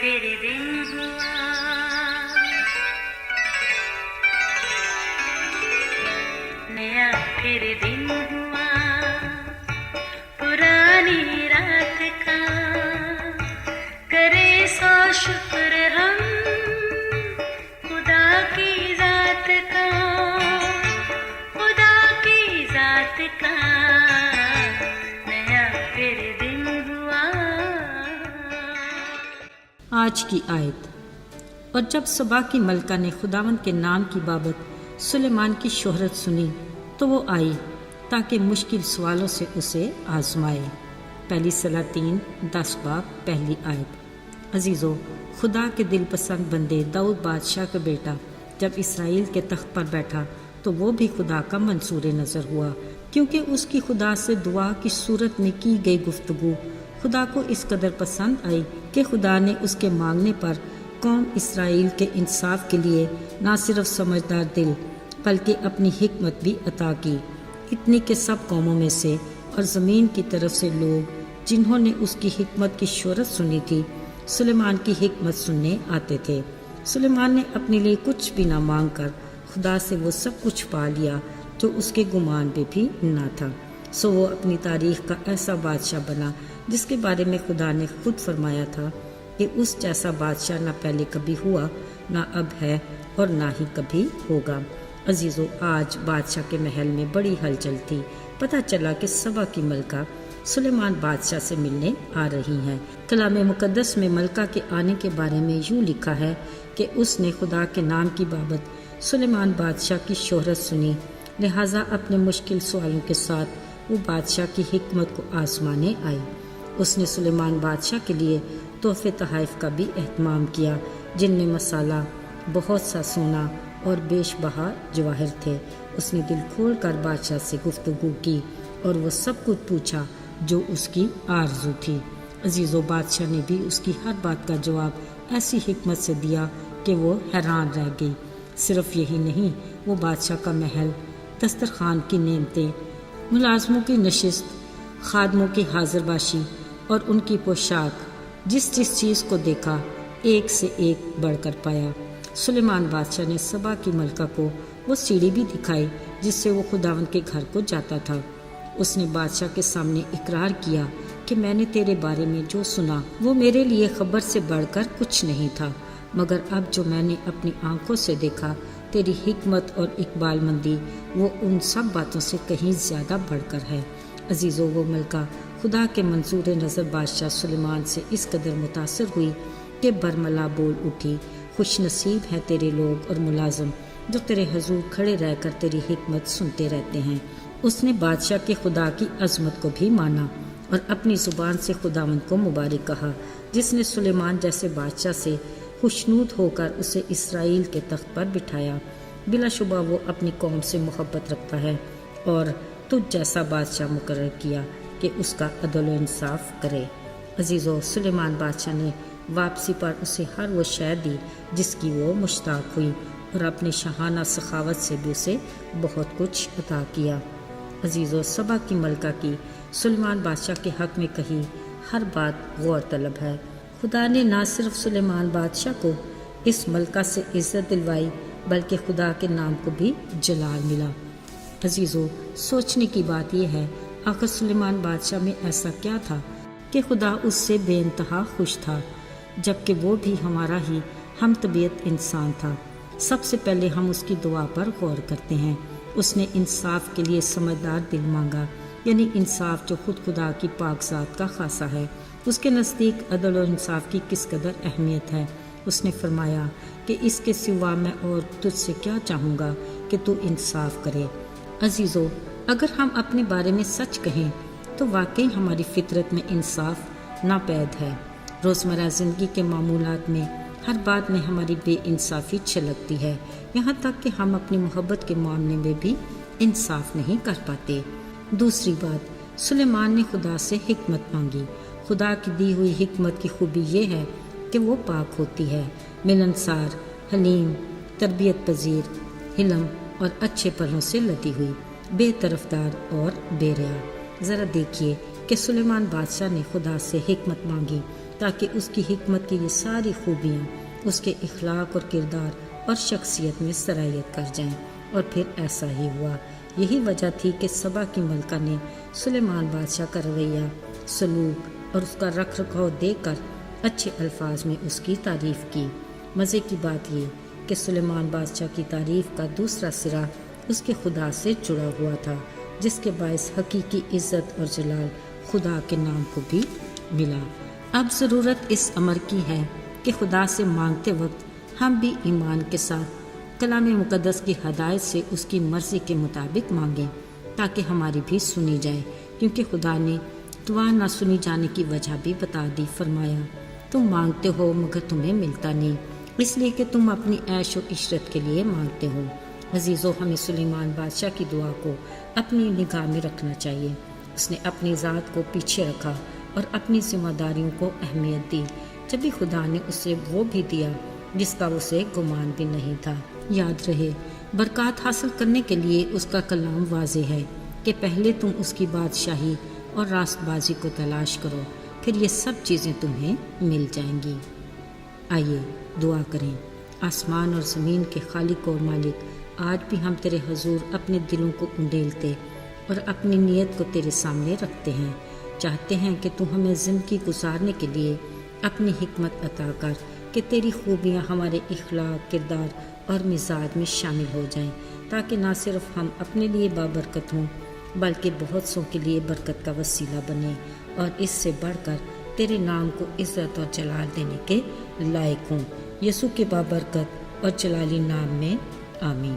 پھر دن ہوا، نیا پھر دن ہوا، پرانی رات کا کرے سو شکر ہم خدا کی ذات کا، خدا کی ذات کا نیا پھر دن ہوا۔ آج کی آیت۔ اور جب سبا کی ملکہ نے خداوند کے نام کی بابت سلیمان کی شہرت سنی تو وہ آئی تاکہ مشکل سوالوں سے اسے آزمائے۔ پہلی سلاطین 10 باب پہلی آیت۔ عزیزو، خدا کے دل پسند بندے داؤد بادشاہ کا بیٹا جب اسرائیل کے تخت پر بیٹھا تو وہ بھی خدا کا منصور نظر ہوا، کیونکہ اس کی خدا سے دعا کی صورت میں کی گئی گفتگو خدا کو اس قدر پسند آئی کہ خدا نے اس کے مانگنے پر قوم اسرائیل کے انصاف کے لیے نہ صرف سمجھدار دل بلکہ اپنی حکمت بھی عطا کی، اتنی کہ سب قوموں میں سے اور زمین کی طرف سے لوگ جنہوں نے اس کی حکمت کی شہرت سنی تھی سلیمان کی حکمت سننے آتے تھے۔ سلیمان نے اپنے لیے کچھ بھی نہ مانگ کر خدا سے وہ سب کچھ پا لیا جو اس کے گمان میں بھی نہ تھا، سو وہ اپنی تاریخ کا ایسا بادشاہ بنا جس کے بارے میں خدا نے خود فرمایا تھا کہ اس جیسا بادشاہ نہ پہلے کبھی ہوا، نہ اب ہے اور نہ ہی کبھی ہوگا۔ عزیزو، آج بادشاہ کے محل میں بڑی ہلچل تھی۔ پتہ چلا کہ سبا کی ملکہ سلیمان بادشاہ سے ملنے آ رہی ہیں۔ کلام مقدس میں ملکہ کے آنے کے بارے میں یوں لکھا ہے کہ اس نے خدا کے نام کی بابت سلیمان بادشاہ کی شہرت سنی، لہٰذا اپنے مشکل سوالوں کے ساتھ وہ بادشاہ کی حکمت کو آزمانے آئی۔ اس نے سلیمان بادشاہ کے لیے تحفے تحائف کا بھی اہتمام کیا، جن میں مسالہ، بہت سا سونا اور بیش بہا جواہر تھے۔ اس نے دل کھول کر بادشاہ سے گفتگو کی اور وہ سب کچھ پوچھا جو اس کی آرزو تھی۔ عزیزو، بادشاہ نے بھی اس کی ہر بات کا جواب ایسی حکمت سے دیا کہ وہ حیران رہ گئی۔ صرف یہی نہیں، وہ بادشاہ کا محل، دسترخوان کی نعمتیں، ملازموں کی نشست، خادموں کی حاضر باشی اور ان کی پوشاک، جس چیز کو دیکھا ایک سے ایک بڑھ کر پایا۔ سلیمان بادشاہ نے سبا کی ملکہ کو وہ سیڑھی بھی دکھائی جس سے وہ خداوند کے گھر کو جاتا تھا۔ اس نے بادشاہ کے سامنے اقرار کیا کہ میں نے تیرے بارے میں جو سنا وہ میرے لیے خبر سے بڑھ کر کچھ نہیں تھا، مگر اب جو میں نے اپنی آنکھوں سے دیکھا، تیری حکمت اور اقبال مندی وہ ان سب باتوں سے کہیں زیادہ بڑھ کر ہے۔ عزیزو، وہ ملکہ خدا کے منظور نظر بادشاہ سلیمان سے اس قدر متاثر ہوئی کہ برملا بول اٹھی، خوش نصیب ہیں تیرے لوگ اور ملازم جو تیرے حضور کھڑے رہ کر تیری حکمت سنتے رہتے ہیں۔ اس نے بادشاہ کے خدا کی عظمت کو بھی مانا اور اپنی زبان سے خداوند کو مبارک کہا، جس نے سلیمان جیسے بادشاہ سے خوشنود ہو کر اسے اسرائیل کے تخت پر بٹھایا۔ بلا شبہ وہ اپنی قوم سے محبت رکھتا ہے اور تجھ جیسا بادشاہ مقرر کیا کہ اس کا عدل و انصاف کرے۔ عزیزو، سلیمان بادشاہ نے واپسی پر اسے ہر وہ شے دی جس کی وہ مشتاق ہوئی اور اپنے شاہانہ سخاوت سے بھی اسے بہت کچھ عطا کیا۔ عزیزو، سبا کی ملکہ کی سلیمان بادشاہ کے حق میں کہی ہر بات غور طلب ہے۔ خدا نے نہ صرف سلیمان بادشاہ کو اس ملکہ سے عزت دلوائی بلکہ خدا کے نام کو بھی جلال ملا۔ عزیزو، سوچنے کی بات یہ ہے، آخر سلیمان بادشاہ میں ایسا کیا تھا کہ خدا اس سے بے انتہا خوش تھا، جبکہ وہ بھی ہمارا ہی ہم طبیعت انسان تھا۔ سب سے پہلے ہم اس کی دعا پر غور کرتے ہیں۔ اس نے انصاف کے لیے سمجھدار دل مانگا، یعنی انصاف جو خود خدا کی پاک ذات کا خاصہ ہے۔ اس کے نزدیک عدل و انصاف کی کس قدر اہمیت ہے۔ اس نے فرمایا کہ اس کے سوا میں اور تجھ سے کیا چاہوں گا کہ تو انصاف کرے۔ عزیزو، اگر ہم اپنے بارے میں سچ کہیں تو واقعی ہماری فطرت میں انصاف ناپید ہے۔ روزمرہ زندگی کے معمولات میں ہر بات میں ہماری بے انصافی چھلکتی ہے، یہاں تک کہ ہم اپنی محبت کے معاملے میں بھی انصاف نہیں کر پاتے۔ دوسری بات، سلیمان نے خدا سے حکمت مانگی۔ خدا کی دی ہوئی حکمت کی خوبی یہ ہے کہ وہ پاک ہوتی ہے، ملنسار، حلیم، تربیت پذیر، حلم اور اچھے پلوں سے لدی ہوئی، بے طرفدار اور بے ریا۔ ذرا دیکھیے کہ سلیمان بادشاہ نے خدا سے حکمت مانگی تاکہ اس کی حکمت کی یہ ساری خوبیاں اس کے اخلاق اور کردار اور شخصیت میں سرایت کر جائیں، اور پھر ایسا ہی ہوا۔ یہی وجہ تھی کہ سبا کی ملکہ نے سلیمان بادشاہ کا رویہ، سلوک اور اس کا رکھ رکھاؤ دیکھ کر اچھے الفاظ میں اس کی تعریف کی۔ مزے کی بات یہ کہ سلیمان بادشاہ کی تعریف کا دوسرا سرا اس کے خدا سے جڑا ہوا تھا، جس کے باعث حقیقی عزت اور جلال خدا کے نام کو بھی ملا۔ اب ضرورت اس امر کی ہے کہ خدا سے مانگتے وقت ہم بھی ایمان کے ساتھ کلام مقدس کی ہدایت سے اس کی مرضی کے مطابق مانگیں تاکہ ہماری بھی سنی جائے، کیونکہ خدا نے دعا نہ سنی جانے کی وجہ بھی بتا دی۔ فرمایا، تم مانگتے ہو مگر تمہیں ملتا نہیں، اس لیے کہ تم اپنی عیش و عشرت کے لیے مانگتے ہو۔ عزیزو، ہمیں سلیمان بادشاہ کی دعا کو اپنی نگاہ میں رکھنا چاہیے۔ اس نے اپنی ذات کو پیچھے رکھا اور اپنی ذمہ داریوں کو اہمیت دی، جبھی خدا نے اسے وہ بھی دیا جس کا اسے گمان بھی نہیں تھا۔ یاد رہے، برکات حاصل کرنے کے لیے اس کا کلام واضح ہے کہ پہلے تم اس کی بادشاہی اور راست بازی کو تلاش کرو، پھر یہ سب چیزیں تمہیں مل جائیں گی۔ آئیے دعا کریں۔ آسمان اور زمین کے خالق اور مالک، آج بھی ہم تیرے حضور اپنے دلوں کو انڈیلتے اور اپنی نیت کو تیرے سامنے رکھتے ہیں۔ چاہتے ہیں کہ تو ہمیں زندگی گزارنے کے لیے اپنی حکمت عطا کر کہ تیری خوبیاں ہمارے اخلاق، کردار اور مزاج میں شامل ہو جائیں، تاکہ نہ صرف ہم اپنے لیے بابرکت ہوں بلکہ بہت سو کے لیے برکت کا وسیلہ بنے، اور اس سے بڑھ کر تیرے نام کو عزت اور جلال دینے کے لائق ہوں۔ یسوع کے بابرکت اور جلالی نام میں آمین۔